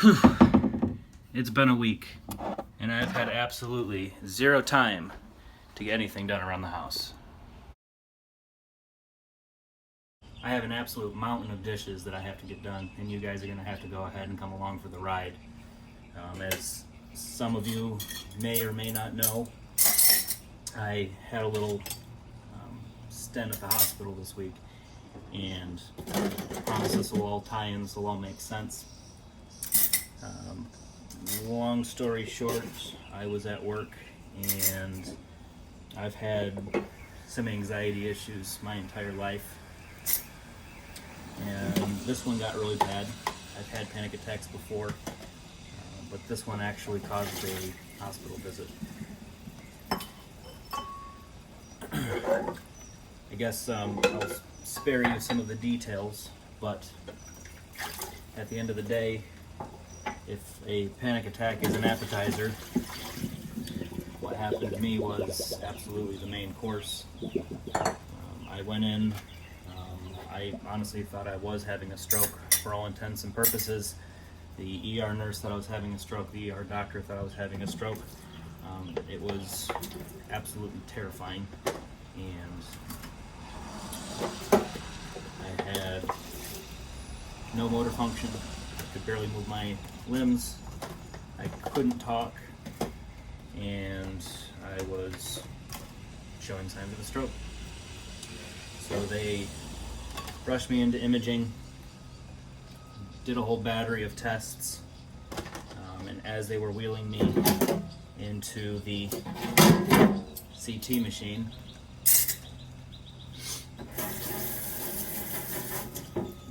Whew. It's been a week, and I've had absolutely zero time to get anything done around the house. I have an absolute mountain of dishes that I have to get done, and you guys are going to have to go ahead and come along for the ride. As some of you may or may not know, I had a little stint at the hospital this week, and I promise this will all tie in, this will all make sense. Long story short, I was at work and I've had some anxiety issues my entire life, and this one got really bad. I've had panic attacks before, but this one actually caused a hospital visit. I guess I'll spare you some of the details, but at the end of the day, if a panic attack is an appetizer, what happened to me was absolutely the main course. I went in, I honestly thought I was having a stroke for all intents and purposes. The ER nurse thought I was having a stroke, the ER doctor thought I was having a stroke. It was absolutely terrifying, and I had no motor function. I could barely move my limbs. I couldn't talk, and I was showing signs of a stroke. So they rushed me into imaging, did a whole battery of tests, and as they were wheeling me into the CT machine,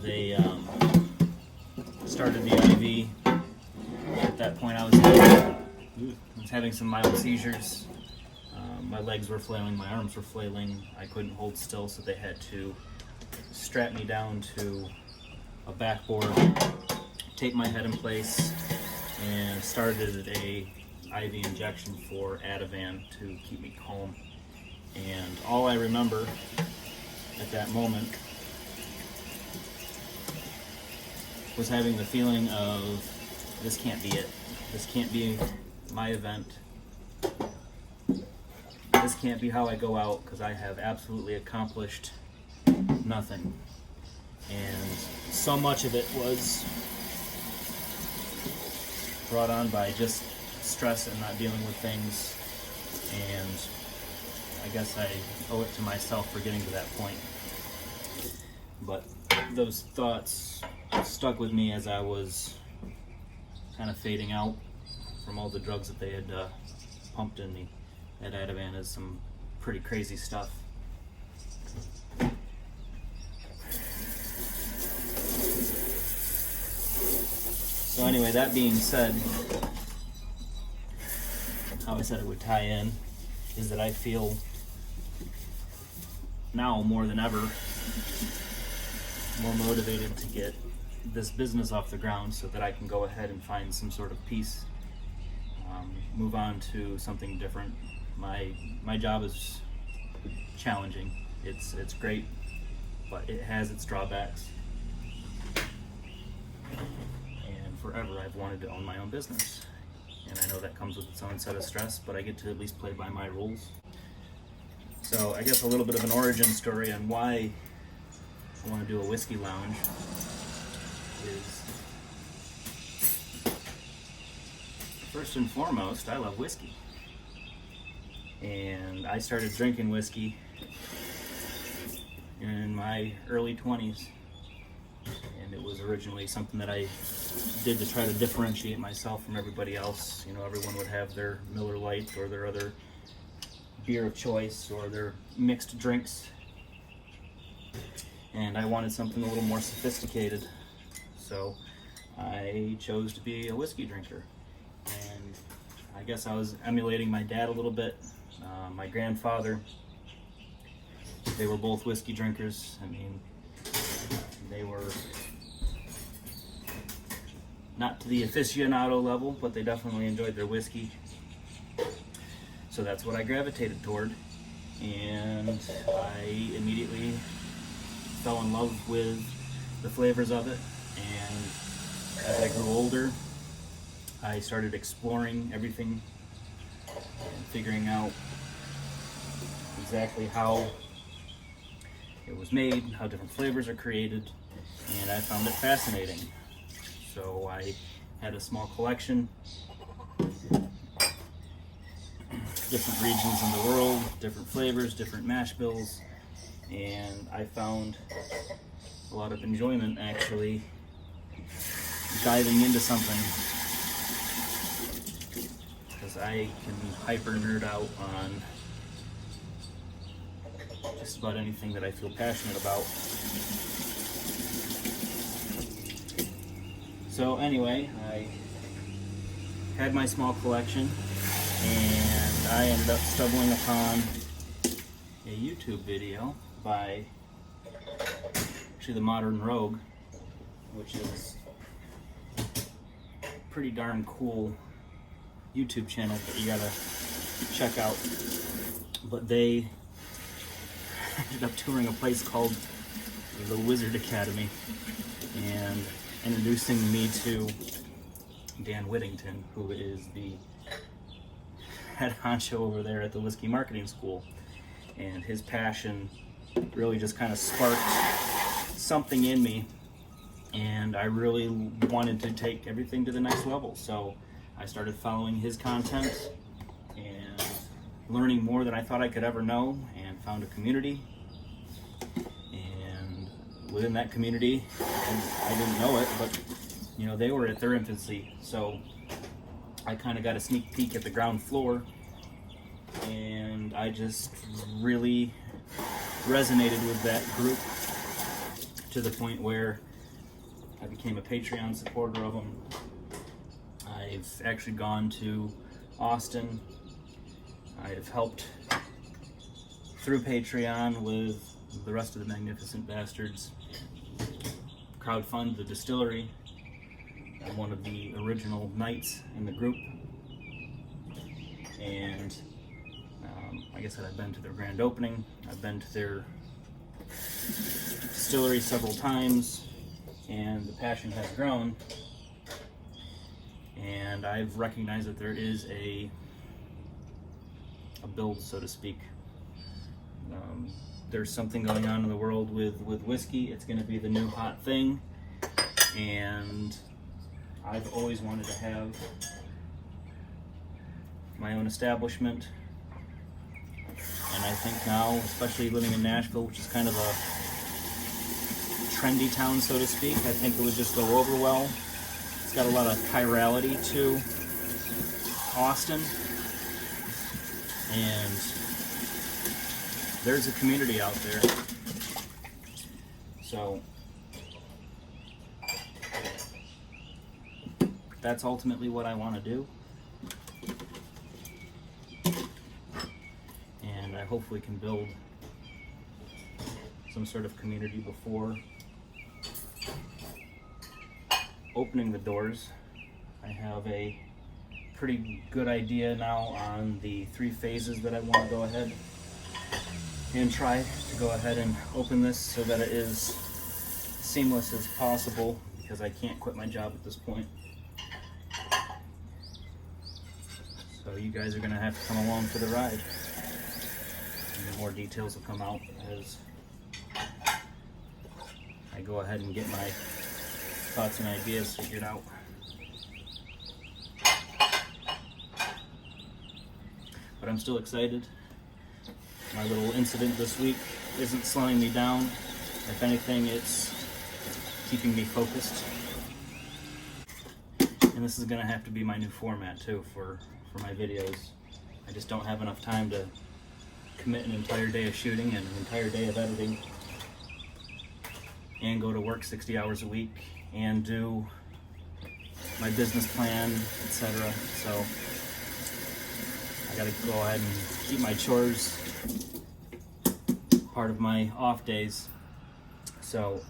they started the IV. At that point, I was having some mild seizures. My legs were flailing, my arms were flailing. I couldn't hold still, so they had to strap me down to a backboard, tape my head in place, and started a IV injection for Ativan to keep me calm. And all I remember at that moment was having the feeling of, this can't be it. This can't be my event. This can't be how I go out, because I have absolutely accomplished nothing. And so much of it was brought on by just stress and not dealing with things, and I guess I owe it to myself for getting to that point. But those thoughts stuck with me as I was kind of fading out from all the drugs that they had pumped in me. That Ativan is some pretty crazy stuff. So anyway, that being said, how I said it would tie in is that I feel now more than ever more motivated to get this business off the ground so that I can go ahead and find some sort of peace, move on to something different. My job is challenging. It's great, but it has its drawbacks. And forever I've wanted to own my own business. And I know that comes with its own set of stress, but I get to at least play by my rules. So I guess a little bit of an origin story on why I want to do a whiskey lounge is, first and foremost, I love whiskey. And I started drinking whiskey in my early 20s. And it was originally something that I did to try to differentiate myself from everybody else. You know, everyone would have their Miller Lite or their other beer of choice or their mixed drinks. And I wanted something a little more sophisticated. So I chose to be a whiskey drinker. And I guess I was emulating my dad a little bit. My grandfather, they were both whiskey drinkers. I mean, they were not to the aficionado level, but they definitely enjoyed their whiskey. So that's what I gravitated toward, and I immediately fell in love with the flavors of it and as I grew older, I started exploring everything and figuring out exactly how it was made, how different flavors are created, and I found it fascinating. So I had a small collection, different regions in the world, different flavors, different mash bills, and I found a lot of enjoyment actually diving into something, because I can hyper nerd out on just about anything that I feel passionate about. So anyway, I had my small collection, and I ended up stumbling upon a YouTube video by actually the Modern Rogue, which is a pretty darn cool YouTube channel that you gotta check out. But they ended up touring a place called the Wizard Academy and introducing me to Dan Whittington, who is the head honcho over there at the Whiskey Marketing School. And his passion really just kind of sparked something in me, and I really wanted to take everything to the next level. So I started following his content and learning more than I thought I could ever know, and found a community. And within that community, I didn't know it, but you know, they were at their infancy. So I kind of got a sneak peek at the ground floor, and I just really resonated with that group to the point where I became a Patreon supporter of them. I've actually gone to Austin. I've helped through Patreon with the rest of the Magnificent Bastards crowdfund the distillery. I'm one of the original knights in the group, and like I said, I've been to their grand opening. I've been to their distillery several times, and the passion has grown. And I've recognized that there is a build, so to speak. There's something going on in the world with whiskey. It's going to be the new hot thing, and I've always wanted to have my own establishment. And I think now, especially living in Nashville, which is kind of a trendy town, so to speak, I think it would just go over well. It's got a lot of chirality to Austin, and there's a community out there. So that's ultimately what I want to do, and I hopefully can build some sort of community before opening the doors. I have a pretty good idea now on the 3 phases that I want to go ahead and try to go ahead and open this so that it is seamless as possible, because I can't quit my job at this point. So you guys are going to have to come along for the ride. And more details will come out as I go ahead and get my thoughts and ideas figured out. But I'm still excited. My little incident this week isn't slowing me down. If anything, it's keeping me focused. And this is going to have to be my new format too for my videos. I just don't have enough time to commit an entire day of shooting and an entire day of editing and go to work 60 hours a week and do my business plan, etc. So I gotta go ahead and keep my chores part of my off days. So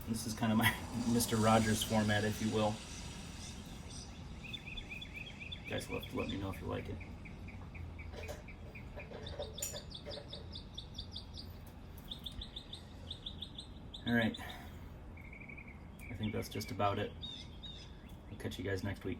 this is kind of my Mr. Rogers format, if you will. You guys will have to let me know if you like it. Alright, I I think that's just about it. I'll catch you guys next week.